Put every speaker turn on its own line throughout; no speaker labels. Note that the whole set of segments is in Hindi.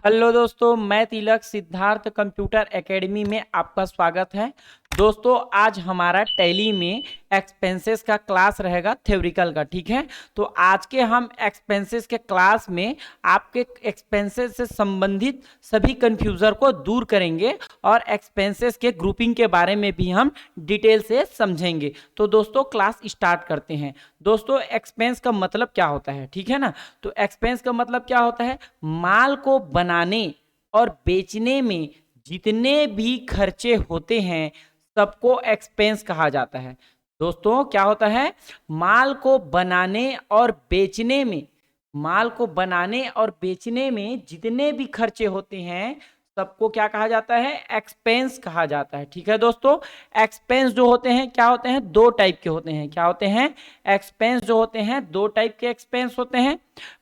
हेलो दोस्तों, मैं तिलक सिद्धार्थ कंप्यूटर एकेडमी में आपका स्वागत है। दोस्तों, आज हमारा टैली में एक्सपेंसेस का क्लास रहेगा थ्योरिकल का। ठीक है, तो आज के हम एक्सपेंसेस के क्लास में आपके एक्सपेंसेस से संबंधित सभी कन्फ्यूजन को दूर करेंगे और एक्सपेंसेस के ग्रुपिंग के बारे में भी हम डिटेल से समझेंगे। तो दोस्तों, क्लास स्टार्ट करते हैं। दोस्तों, एक्सपेंस का मतलब क्या होता है, ठीक है ना। तो एक्सपेंस का मतलब क्या होता है, माल को बनाने और बेचने में जितने भी खर्चे होते हैं सबको एक्सपेंस कहा जाता है। दोस्तों, क्या होता है, माल को बनाने और बेचने में जितने भी खर्चे होते हैं सबको क्या कहा जाता है, एक्सपेंस कहा जाता है। ठीक है दोस्तों, एक्सपेंस जो होते हैं क्या होते हैं, दो टाइप के होते हैं। क्या होते हैं, एक्सपेंस जो होते हैं दो टाइप के एक्सपेंस होते हैं।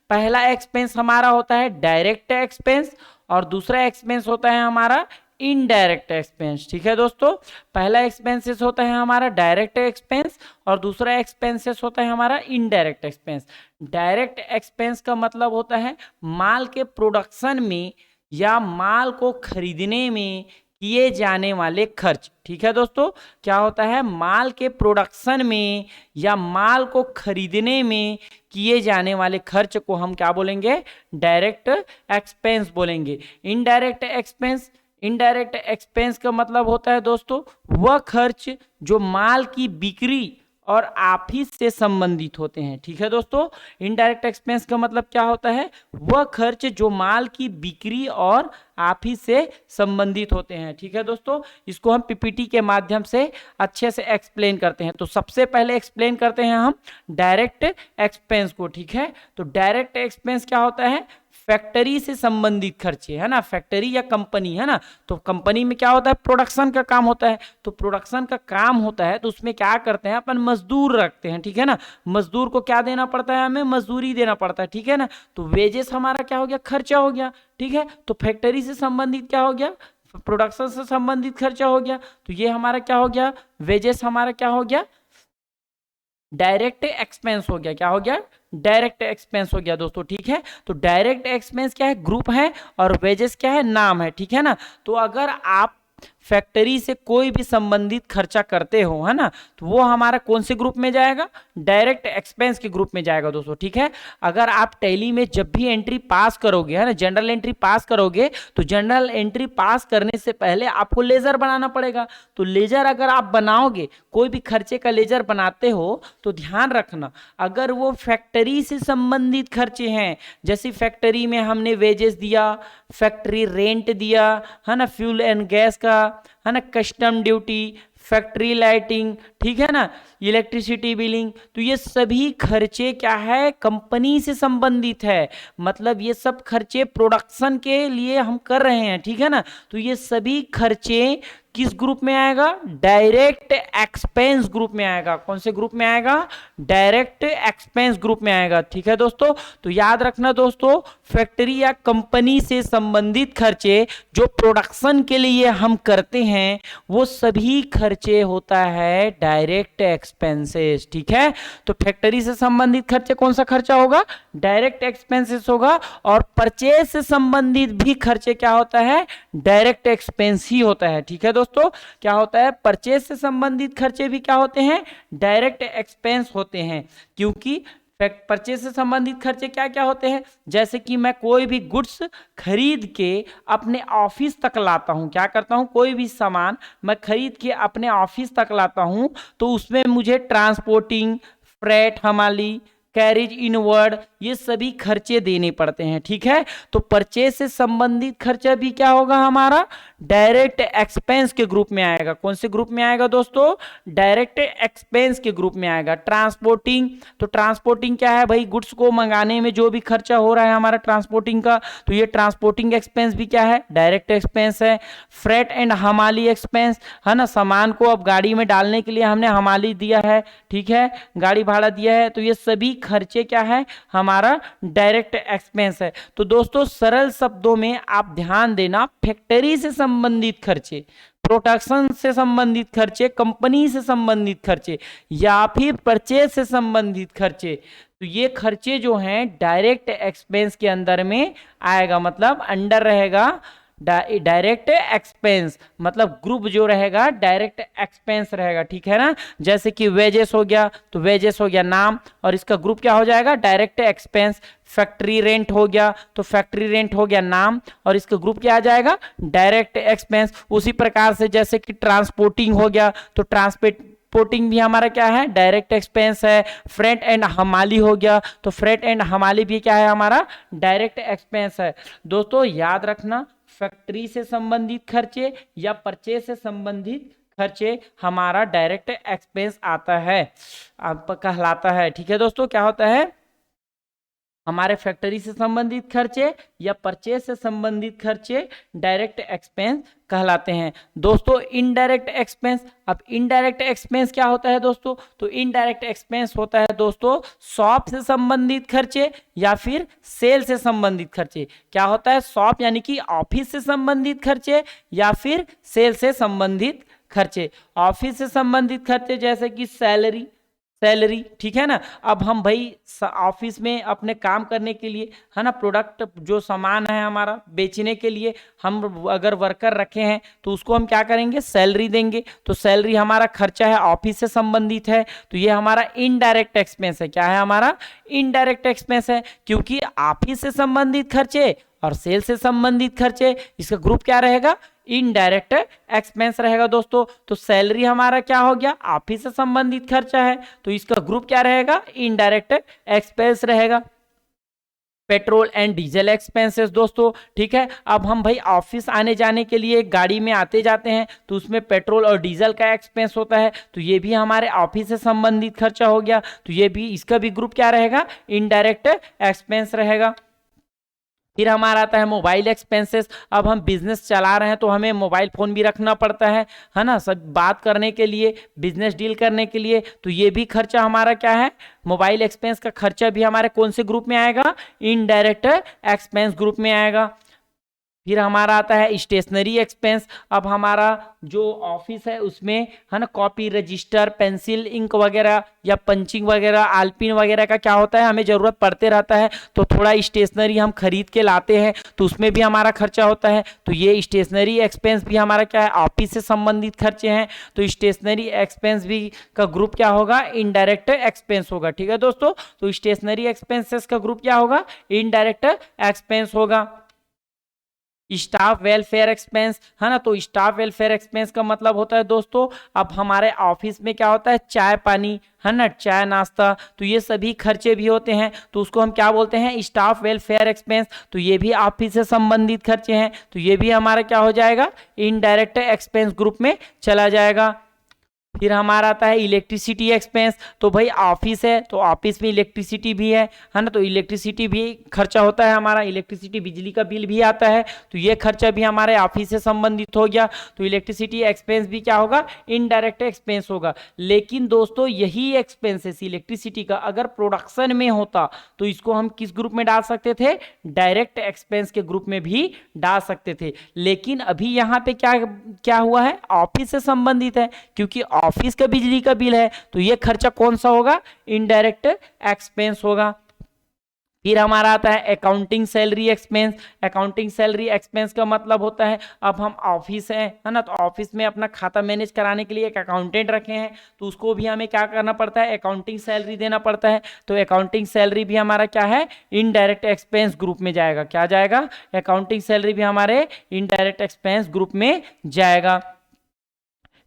पहला एक्सपेंस हमारा होता है डायरेक्ट एक्सपेंस और दूसरा एक्सपेंस होता है हमारा इनडायरेक्ट एक्सपेंस। ठीक है दोस्तों, पहला एक्सपेंसेस होता है हमारा डायरेक्ट एक्सपेंस और दूसरा एक्सपेंसेस होता है हमारा इनडायरेक्ट एक्सपेंस। डायरेक्ट एक्सपेंस का मतलब होता है माल के प्रोडक्शन में या माल को खरीदने में किए जाने वाले खर्च। ठीक है दोस्तों, क्या होता है, माल के प्रोडक्शन में या माल को खरीदने में किए जाने वाले खर्च को हम क्या बोलेंगे, डायरेक्ट एक्सपेंस बोलेंगे। इनडायरेक्ट एक्सपेंस का मतलब होता है दोस्तों वह खर्च जो माल की बिक्री और ऑफिस से संबंधित होते हैं। ठीक है दोस्तों, इनडायरेक्ट एक्सपेंस का मतलब क्या होता है, वह खर्च जो माल की बिक्री और ऑफिस से संबंधित होते हैं। ठीक है दोस्तों, इसको हम पीपीटी के माध्यम से अच्छे से एक्सप्लेन करते हैं। तो सबसे पहले एक्सप्लेन करते हैं हम डायरेक्ट एक्सपेंस को। ठीक है, तो डायरेक्ट एक्सपेंस क्या होता है, फैक्ट्री से संबंधित खर्चे, है ना। फैक्ट्री या कंपनी, है ना, तो कंपनी में क्या होता है, प्रोडक्शन का काम होता है। तो प्रोडक्शन का काम होता है तो उसमें क्या करते हैं, अपन मजदूर रखते हैं। ठीक है ना, मजदूर को क्या देना पड़ता है, हमें मजदूरी देना पड़ता है। ठीक है ना, तो वेजेस हमारा क्या हो गया, खर्चा हो गया। ठीक है, तो फैक्ट्री से संबंधित क्या हो गया, प्रोडक्शन से संबंधित खर्चा हो गया। तो ये हमारा क्या हो गया, वेजेस हमारा क्या हो गया, डायरेक्ट एक्सपेंस हो गया। क्या हो गया, डायरेक्ट एक्सपेंस हो गया दोस्तों। ठीक है, तो डायरेक्ट एक्सपेंस क्या है, ग्रुप है और वेजेस क्या है, नाम है। ठीक है ना, तो अगर आप फैक्ट्री से कोई भी संबंधित खर्चा करते हो, है ना, तो वो हमारा कौन से ग्रुप में जाएगा, डायरेक्ट एक्सपेंस के ग्रुप में जाएगा दोस्तों। ठीक है, अगर आप टैली में जब भी एंट्री पास करोगे, है ना, जनरल एंट्री पास करोगे, तो जनरल एंट्री पास करने से पहले आपको लेजर बनाना पड़ेगा। तो लेजर अगर आप बनाओगे, कोई भी खर्चे का लेजर बनाते हो, तो ध्यान रखना अगर वो फैक्ट्री से संबंधित खर्चे हैं, जैसे फैक्ट्री में हमने वेजेस दिया, फैक्ट्री रेंट दिया, है ना, फ्यूल एंड गैस का, है ना, कस्टम ड्यूटी, फैक्ट्री लाइटिंग, ठीक है ना, इलेक्ट्रिसिटी बिलिंग, तो ये सभी खर्चे क्या है, कंपनी से संबंधित है। मतलब ये सब खर्चे प्रोडक्शन के लिए हम कर रहे हैं। ठीक है ना, तो ये सभी खर्चे किस ग्रुप में आएगा, डायरेक्ट एक्सपेंस ग्रुप में आएगा। कौन से ग्रुप में आएगा, डायरेक्ट एक्सपेंस ग्रुप में आएगा। ठीक है दोस्तों, तो याद रखना दोस्तों, फैक्ट्री या कंपनी से संबंधित खर्चे जो प्रोडक्शन के लिए हम करते हैं वो सभी खर्चे होता है डायरेक्ट एक्सपेंसेस। ठीक है, तो फैक्ट्री से संबंधित खर्चे कौन सा खर्चा होगा, डायरेक्ट एक्सपेंसेस होगा। और परचेज से संबंधित भी खर्चे क्या होता है, डायरेक्ट एक्सपेंस ही होता है। ठीक है दोस्तों, क्या होता है, परचेज से संबंधित खर्चे भी क्या होते हैं, डायरेक्ट एक्सपेंस होते हैं। क्योंकि परचेज से संबंधित खर्चे क्या क्या होते हैं, जैसे कि मैं कोई भी गुड्स खरीद के अपने ऑफिस तक लाता हूं, क्या करता हूं, कोई भी सामान मैं खरीद के अपने ऑफिस तक लाता हूं, तो उसमें मुझे ट्रांसपोर्टिंग, फ्रेट, हमाली, कैरिज इनवर्ड, ये सभी खर्चे देने पड़ते हैं। ठीक है, तो परचेज से संबंधित खर्चा भी क्या होगा हमारा, डायरेक्ट एक्सपेंस के ग्रुप में आएगा। कौन से ग्रुप में आएगा दोस्तों, डायरेक्ट एक्सपेंस के ग्रुप में आएगा। ट्रांसपोर्टिंग, तो ट्रांसपोर्टिंग क्या है भाई, गुड्स को मंगाने में जो भी खर्चा हो रहा है हमारा ट्रांसपोर्टिंग का, तो ये ट्रांसपोर्टिंग एक्सपेंस भी क्या है, डायरेक्ट एक्सपेंस है। फ्रेट एंड हमाली एक्सपेंस, है ना, सामान को अब गाड़ी में डालने के लिए हमने हमाली दिया है, ठीक है, गाड़ी भाड़ा दिया है, तो ये सभी खर्चे क्या है, हमारा डायरेक्ट एक्सपेंस है। तो दोस्तों सरल शब्दों में आप ध्यान देना, फैक्ट्री से संबंधित खर्चे, प्रोडक्शन से संबंधित खर्चे, कंपनी से संबंधित खर्चे या फिर परचेज से संबंधित खर्चे, तो ये खर्चे जो हैं डायरेक्ट एक्सपेंस के अंदर में आएगा, मतलब अंडर रहेगा डायरेक्ट एक्सपेंस, मतलब ग्रुप जो रहेगा डायरेक्ट एक्सपेंस रहेगा, ठीक है ना। जैसे कि वेजेस हो गया, तो वेजेस हो गया नाम और इसका ग्रुप क्या हो जाएगा, डायरेक्ट एक्सपेंस। फैक्ट्री रेंट हो गया, तो फैक्ट्री रेंट हो गया नाम और इसका ग्रुप क्या आ जाएगा, डायरेक्ट एक्सपेंस। उसी प्रकार से जैसे कि ट्रांसपोर्टिंग हो गया, तो ट्रांसपोर्टिंग भी हमारा क्या है, डायरेक्ट एक्सपेंस है। फ्रेट एंड हमाली हो गया, तो फ्रेट एंड हमाली भी क्या है, हमारा डायरेक्ट एक्सपेंस है। दोस्तों याद रखना, फैक्ट्री से संबंधित खर्चे या परचेज से संबंधित खर्चे हमारा डायरेक्ट एक्सपेंस आता है, आप कहलाता है, ठीक है दोस्तों। क्या होता है, हमारे फैक्ट्री से संबंधित खर्चे या परचेज से संबंधित खर्चे डायरेक्ट एक्सपेंस कहलाते हैं। दोस्तों इनडायरेक्ट एक्सपेंस, अब इनडायरेक्ट एक्सपेंस क्या होता है दोस्तों, तो इनडायरेक्ट एक्सपेंस होता है दोस्तों शॉप से संबंधित खर्चे या फिर सेल से संबंधित खर्चे। क्या होता है, शॉप यानी कि ऑफिस से संबंधित खर्चे या फिर सेल से संबंधित खर्चे। ऑफिस से संबंधित खर्चे जैसे कि सैलरी, ठीक है ना। अब हम भाई ऑफिस में अपने काम करने के लिए, है ना, प्रोडक्ट जो सामान है हमारा बेचने के लिए हम अगर वर्कर रखे हैं तो उसको हम क्या करेंगे, सैलरी देंगे। तो सैलरी हमारा खर्चा है, ऑफिस से संबंधित है, तो ये हमारा इनडायरेक्ट एक्सपेंस है। क्या है, हमारा इनडायरेक्ट एक्सपेंस है, क्योंकि ऑफिस से संबंधित खर्चे और सेल से संबंधित खर्चे, इसका ग्रुप क्या रहेगा, इनडायरेक्ट एक्सपेंस रहेगा दोस्तों। तो सैलरी हमारा क्या हो गया, ऑफिस से संबंधित खर्चा है, तो इसका ग्रुप क्या रहेगा, इनडायरेक्ट एक्सपेंस रहेगा। पेट्रोल एंड डीजल एक्सपेंसेस दोस्तों, ठीक है। अब हम भाई ऑफिस आने जाने के लिए गाड़ी में आते जाते हैं तो उसमें पेट्रोल और डीजल का एक्सपेंस होता है, तो ये भी हमारे ऑफिस से संबंधित खर्चा हो गया, तो ये भी, इसका भी ग्रुप क्या रहेगा, इनडायरेक्ट एक्सपेंस रहेगा। फिर हमारा आता है मोबाइल एक्सपेंसेस। अब हम बिजनेस चला रहे हैं तो हमें मोबाइल फ़ोन भी रखना पड़ता है ना, सब बात करने के लिए, बिजनेस डील करने के लिए, तो ये भी खर्चा हमारा क्या है, मोबाइल एक्सपेंस का खर्चा भी हमारे कौन से ग्रुप में आएगा, इनडायरेक्ट एक्सपेंस ग्रुप में आएगा। फिर हमारा आता है स्टेशनरी एक्सपेंस। अब हमारा जो ऑफिस है उसमें, है ना, कॉपी, रजिस्टर, पेंसिल, इंक वगैरह या पंचिंग वगैरह, आलपिन वगैरह का क्या होता है, हमें ज़रूरत पड़ते रहता है, तो थोड़ा स्टेशनरी हम खरीद के लाते हैं तो उसमें भी हमारा खर्चा होता है। तो ये स्टेशनरी एक्सपेंस भी हमारा क्या है, ऑफिस से संबंधित खर्चे हैं, तो स्टेशनरी एक्सपेंस भी का ग्रुप क्या होगा, इनडायरेक्ट एक्सपेंस होगा, ठीक है दोस्तों। तो स्टेशनरी एक्सपेंसेस का ग्रुप क्या होगा, इनडायरेक्ट एक्सपेंस होगा। स्टाफ वेलफेयर एक्सपेंस, है ना, तो स्टाफ वेलफेयर एक्सपेंस का मतलब होता है दोस्तों, अब हमारे ऑफिस में क्या होता है, चाय पानी, है ना, चाय नाश्ता, तो ये सभी खर्चे भी होते हैं, तो उसको हम क्या बोलते हैं, स्टाफ वेलफेयर एक्सपेंस। तो ये भी ऑफिस से संबंधित खर्चे हैं, तो ये भी हमारा क्या हो जाएगा, इनडायरेक्ट एक्सपेंस ग्रुप में चला जाएगा। फिर हमारा आता है इलेक्ट्रिसिटी एक्सपेंस। तो भाई ऑफिस है तो ऑफिस में इलेक्ट्रिसिटी भी है ना, तो इलेक्ट्रिसिटी भी खर्चा होता है हमारा, इलेक्ट्रिसिटी बिजली का बिल भी आता है, तो ये खर्चा भी हमारे ऑफिस से संबंधित हो गया, तो इलेक्ट्रिसिटी एक्सपेंस भी क्या होगा, इनडायरेक्ट एक्सपेंस होगा। लेकिन दोस्तों यही एक्सपेंसेस इलेक्ट्रिसिटी का अगर प्रोडक्शन में होता तो इसको हम किस ग्रुप में डाल सकते थे, डायरेक्ट एक्सपेंस के ग्रुप में भी डाल सकते थे। लेकिन अभी यहाँ पे क्या क्या हुआ है, ऑफिस से संबंधित है, क्योंकि ऑफिस का बिजली का बिल है, तो ये खर्चा कौन सा होगा, इनडायरेक्ट एक्सपेंस होगा। फिर हमारा आता है accounting salary expense. Accounting salary expense का मतलब होता है, अब हम ऑफिस है ना, तो ऑफिस में अपना खाता मैनेज कराने के लिए एक अकाउंटेंट रखे हैं, तो उसको भी हमें क्या करना पड़ता है, अकाउंटिंग सैलरी देना पड़ता है, तो अकाउंटिंग सैलरी भी हमारा क्या है, इनडायरेक्ट एक्सपेंस ग्रुप में जाएगा। क्या जाएगा, अकाउंटिंग सैलरी भी हमारे इनडायरेक्ट एक्सपेंस ग्रुप में जाएगा।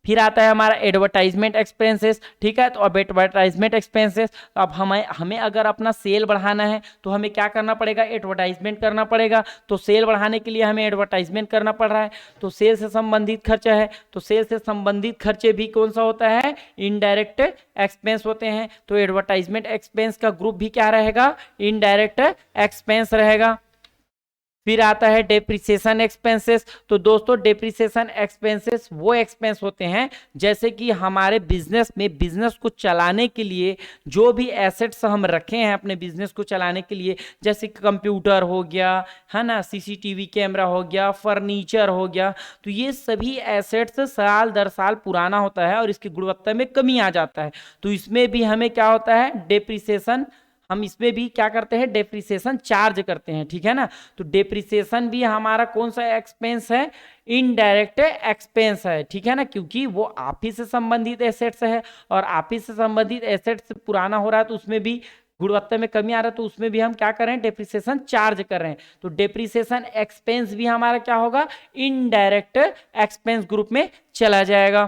फिर आता है हमारा एडवर्टाइजमेंट एक्सपेंसेस, ठीक है। तो अब एडवर्टाइजमेंट एक्सपेंसेस, अब हमें अगर अपना सेल बढ़ाना है तो हमें क्या करना पड़ेगा, एडवर्टाइजमेंट करना पड़ेगा। तो सेल बढ़ाने के लिए हमें एडवर्टाइजमेंट करना पड़ रहा है, तो सेल से संबंधित खर्चा है, तो सेल से संबंधित खर्चे भी कौन सा होता है, इनडायरेक्ट एक्सपेंस होते हैं। तो एडवर्टाइजमेंट एक्सपेंस का ग्रुप भी क्या रहेगा, इनडायरेक्ट एक्सपेंस रहेगा। फिर आता है डेप्रिसिएशन एक्सपेंसेस। तो दोस्तों डेप्रिसिएशन एक्सपेंसेस वो एक्सपेंस होते हैं जैसे कि हमारे बिजनेस में, बिजनेस को चलाने के लिए जो भी एसेट्स हम रखे हैं अपने बिजनेस को चलाने के लिए, जैसे कंप्यूटर हो गया, है ना, सीसीटीवी कैमरा हो गया, फर्नीचर हो गया, तो ये सभी एसेट्स साल दर साल पुराना होता है और इसकी गुणवत्ता में कमी आ जाता है, तो इसमें भी हमें क्या होता है, डेप्रिसिएशन हम इसमें भी क्या करते हैं, डेप्रिसिएशन चार्ज करते हैं, ठीक है ना। तो डेप्रिसिएशन भी हमारा कौन सा एक्सपेंस है, इनडायरेक्ट एक्सपेंस है, ठीक है ना, क्योंकि वो ऑफिस से संबंधित एसेट्स है और ऑफिस से संबंधित एसेट्स पुराना हो रहा है तो उसमें भी गुणवत्ता में कमी आ रहा है, तो उसमें भी हम क्या कर रहे हैं, डेप्रिसिएशन चार्ज कर रहे हैं। तो डेप्रिसिएशन एक्सपेंस भी हमारा क्या होगा, इनडायरेक्ट एक्सपेंस ग्रुप में चला जाएगा।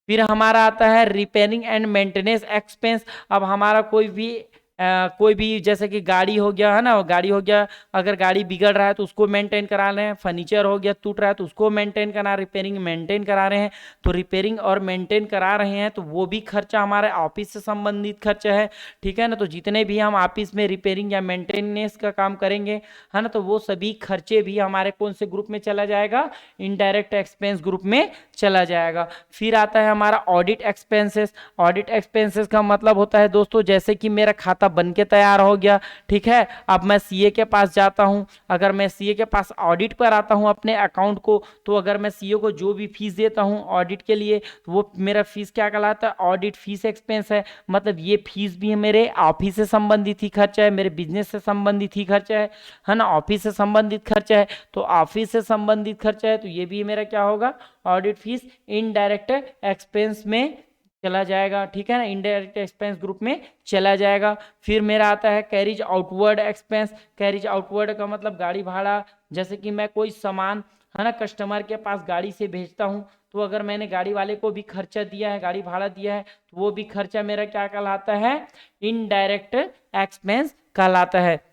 फिर हमारा आता है रिपेयरिंग एंड मेंटेनेंस एक्सपेंस। अब हमारा कोई भी जैसे कि गाड़ी हो गया है ना, गाड़ी हो गया, अगर गाड़ी बिगड़ रहा है तो उसको मेंटेन करा रहे हैं, फर्नीचर हो गया टूट रहा है तो उसको मेंटेन करा, रिपेयरिंग मेंटेन करा रहे हैं। तो रिपेयरिंग और मेंटेन करा रहे हैं तो वो भी खर्चा हमारे ऑफिस से संबंधित खर्चा है, ठीक है ना। तो जितने भी हम ऑफिस में रिपेयरिंग या मेंटेनेंस का काम करेंगे है ना, तो वो सभी खर्चे भी हमारे कौन से ग्रुप में चला जाएगा, इनडायरेक्ट एक्सपेंस ग्रुप में चला जाएगा। फिर आता है हमारा ऑडिट एक्सपेंसेस। ऑडिट एक्सपेंसेस का मतलब होता है दोस्तों, जैसे कि मेरा खाता बन के तैयार हो गया, ठीक है, अब मैं सीए के पास जाता हूं, अगर मैं सीए के पास ऑडिट पर आता हूं अपने अकाउंट को, तो अगर मैं सीए को जो भी फीस देता हूं ऑडिट के लिए, तो वो मेरा फीस क्या कहलाता है, ऑडिट फीस एक्सपेंस है। मतलब ये फीस भी मेरे ऑफिस से संबंधित ही खर्चा है, मेरे बिजनेस से संबंधित ही खर्चा है ना, ऑफिस से संबंधित खर्चा है। तो ऑफिस से संबंधित खर्चा है तो ये भी मेरा क्या होगा, ऑडिट फीस इनडायरेक्ट एक्सपेंस में चला जाएगा, ठीक है ना, इनडायरेक्ट एक्सपेंस ग्रुप में चला जाएगा। फिर मेरा आता है carriage outward expense. Carriage outward का मतलब गाड़ी भाड़ा, जैसे कि मैं कोई सामान है ना कस्टमर के पास गाड़ी से भेजता हूं, तो अगर मैंने गाड़ी वाले को भी खर्चा दिया है, गाड़ी भाड़ा दिया है, तो वो भी खर्चा मेरा क्या कहलाता है, इनडायरेक्ट एक्सपेंस कहलाता है।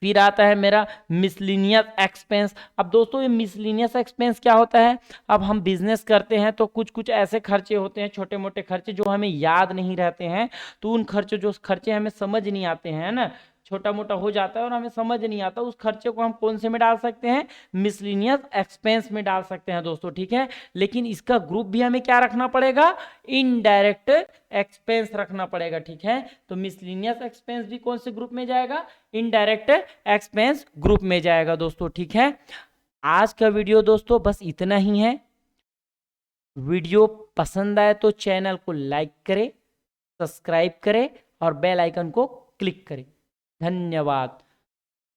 फिर आता है मेरा मिसलिनियस एक्सपेंस। अब दोस्तों ये मिसलिनियस एक्सपेंस क्या होता है, अब हम बिजनेस करते हैं तो कुछ कुछ ऐसे खर्चे होते हैं, छोटे मोटे खर्चे जो हमें याद नहीं रहते हैं, तो उन खर्चों जो खर्चे हमें समझ नहीं आते हैं ना, छोटा मोटा हो जाता है और हमें समझ नहीं आता, उस खर्चे को हम कौन से में डाल सकते हैं, मिसलिनियस एक्सपेंस में डाल सकते हैं दोस्तों, ठीक है। लेकिन इसका ग्रुप भी हमें क्या रखना पड़ेगा, इनडायरेक्ट एक्सपेंस रखना पड़ेगा, ठीक है। तो मिसलिनियस एक्सपेंस भी कौन से ग्रुप में जाएगा, इनडायरेक्ट एक्सपेंस ग्रुप में जाएगा दोस्तों, ठीक है। आज का वीडियो दोस्तों बस इतना ही है। वीडियो पसंद आए तो चैनल को लाइक करें, सब्सक्राइब करें और बेल आइकन को क्लिक करें। धन्यवाद।